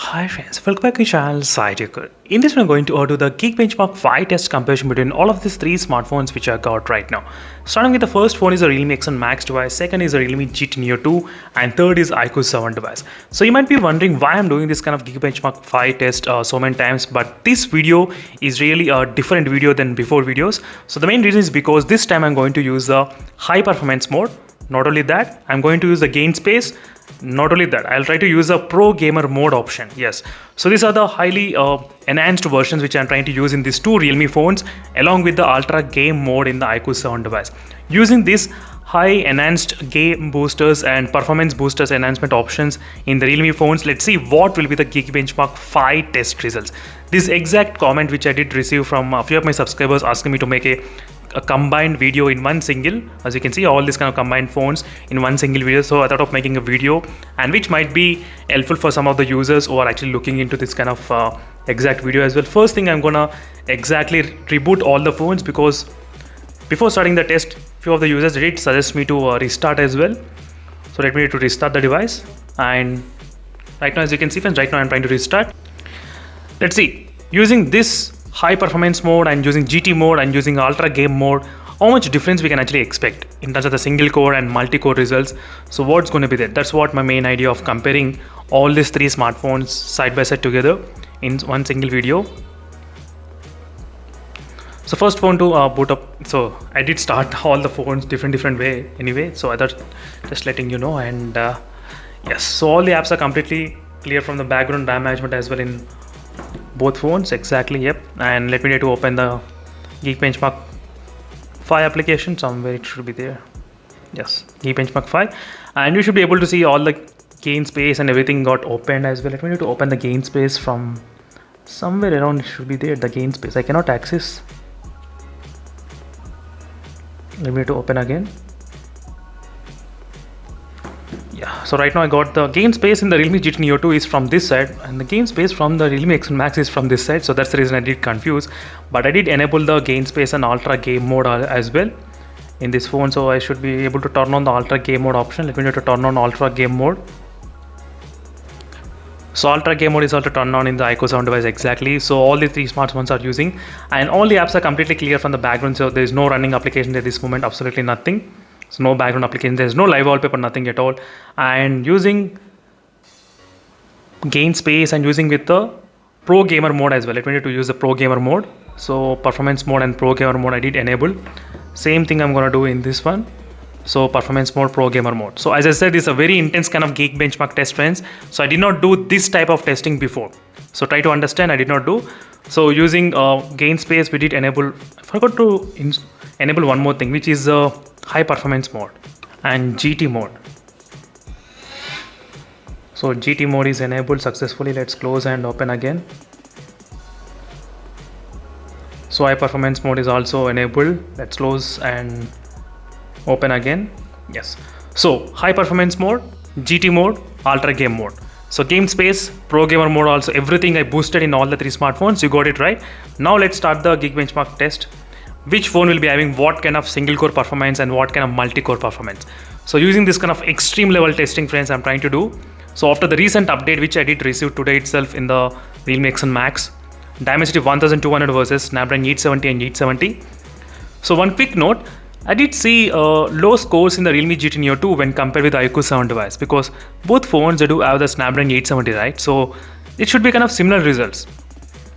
Hi friends, welcome back to the channel SciTech. In this one I'm going to do the Geekbenchmark 5 test comparison between all of these three smartphones which I got right now. Starting with the first phone is a Realme X1 Max device, second is a Realme GT Neo 2 and third is iQOO 7 device. So you might be wondering why I'm doing this kind of Geekbenchmark 5 test so many times, but this video is really a different video than before videos. So the main reason is because this time I'm going to use the high performance mode. Not only that, I'm going to use the gain space. Not only that, I'll try to use a pro gamer mode option. Yes, so these are the highly enhanced versions which I'm trying to use in these two Realme phones, along with the ultra game mode in the iQOO 7 device. Using these high enhanced game boosters and performance boosters enhancement options in the Realme phones, let's see what will be the Geekbenchmark 5 test results. This exact comment which I did receive from a few of my subscribers asking me to make a combined video in one single. As you can see, all these kind of combined phones in one single video, so I thought of making a video, and which might be helpful for some of the users who are actually looking into this kind of exact video as well. First thing, I'm gonna exactly reboot all the phones, because before starting the test, few of the users did suggest me to restart as well. So let me to restart the device, and right now, as you can see friends, right now I'm trying to restart. Let's see, using this high performance mode and using GT mode and using ultra game mode, how much difference we can actually expect in terms of the single core and multi-core results. So what's going to be there? That's what my main idea of comparing all these three smartphones side by side together in one single video. So first phone to boot up. So I did start all the phones different way anyway, so I thought just letting you know. And yes, so all the apps are completely clear from the background RAM management as well in both phones. Exactly, yep. And let me try to open the Geekbenchmark 5 application. Somewhere it should be there. Yes, Geekbenchmark 5, and you should be able to see all the gain space and everything got opened as well. Let me try to open the gain space from somewhere around. It should be there, the gain space. I cannot access. Let me try to open again. Yeah, so right now I got the gain space in the Realme GT Neo 2 is from this side, and the gain space from the Realme X1 Max is from this side. So that's the reason I did confuse, but I did enable the gain space and ultra game mode as well in this phone. So I should be able to turn on the ultra game mode option. Let me try to turn on ultra game mode. So ultra game mode is also turned on in the iQOO 7 device. Exactly, so all the three smartphones are using, and all the apps are completely clear from the background. So there is no running application at this moment, absolutely nothing. So no background application, there's no live wallpaper, nothing at all. And using gain space and using with the pro gamer mode as well. Let me try to use the pro gamer mode. So performance mode and pro gamer mode I did enable. Same thing I'm gonna do in this one. So performance mode, pro gamer mode. So as I said, it's a very intense kind of Geekbenchmark test, friends. So I did not do this type of testing before. So try to understand, I did not do. So using gain space, we did enable. I forgot to enable one more thing, which is high performance mode and GT mode. So GT mode is enabled successfully. Let's close and open again. So high performance mode is also enabled. Let's close and open again. Yes, so high performance mode, GT mode, ultra game mode. So game space, pro gamer mode also, everything I boosted in all the three smartphones. You got it right. Now let's start the Geekbenchmark test. Which phone will be having what kind of single core performance and what kind of multi-core performance. So using this kind of extreme level testing, friends, I'm trying to do. So after the recent update which I did receive today itself in the Realme X1 Max, Dimensity 1200 versus Snapdragon 870 and 870. So one quick note, I did see low scores in the Realme GT Neo 2 when compared with the iQOO 7 device, because both phones they do have the Snapdragon 870, right? So it should be kind of similar results,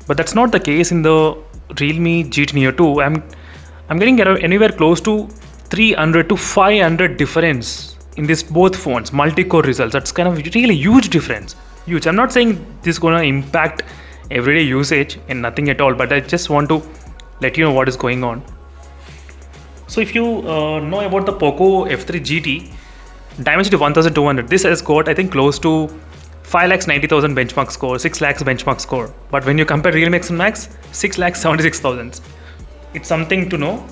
but that's not the case in the Realme GT Neo 2. I'm getting anywhere close to 300 to 500 difference in this both phones multi-core results. That's kind of really huge difference, huge. I'm not saying this is gonna impact everyday usage and nothing at all, but I just want to let you know what is going on. So if you know about the Poco F3 GT Dimensity 1200, this has got I think close to 5,90,000 benchmark score, 6 lakhs benchmark score. But when you compare Realme X1 Max, 6,76,000. It's something to know.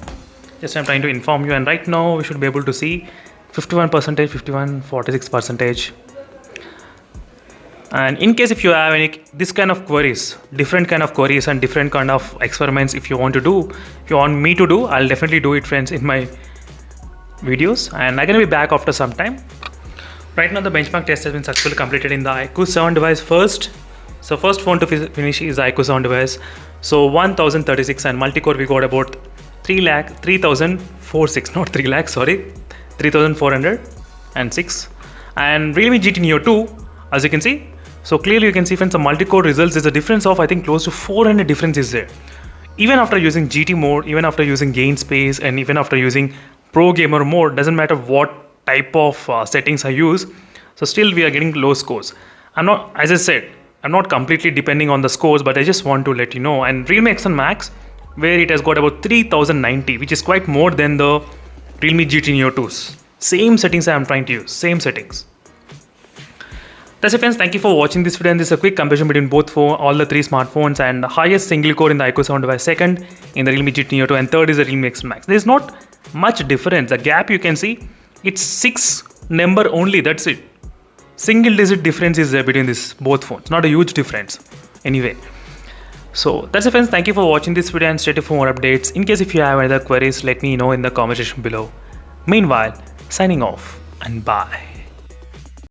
Just I'm trying to inform you, and right now we should be able to see 51%, 51, 46%. And in case if you have any this kind of queries, different kind of queries and different kind of experiments, if you want to do, if you want me to do, I'll definitely do it, friends, in my videos, and I'm gonna be back after some time. Right now the benchmark test has been successfully completed in the iQOO 7 device first. So first phone to finish is IQ Sound device. So 1036 and multi-core we got about 3,046, not 3 lakh, sorry, 3,406. And Realme GT Neo 2, as you can see. So clearly you can see friends, the multi-core results is a difference of I think close to 400 difference is there. Even after using GT mode, even after using gain space, and even after using Pro Gamer mode, doesn't matter what type of settings I use, so still we are getting low scores. I'm not, as I said, I'm not completely depending on the scores, but I just want to let you know. And Realme X1 Max, where it has got about 3090, which is quite more than the Realme GT Neo 2's. Same settings I am trying to use, same settings. That's it friends, thank you for watching this video, and this is a quick comparison between both all the three smartphones, and the highest single core in the IQ Sound device, second in the Realme GT Neo 2, and third is the Realme X1 Max. There is not much difference. The gap you can see, it's 6 number only, that's it. Single digit difference is there between these both phones, not a huge difference anyway. So that's it friends, thank you for watching this video, and stay tuned for more updates. In case if you have any other queries, let me know in the comment section below. Meanwhile, signing off and bye.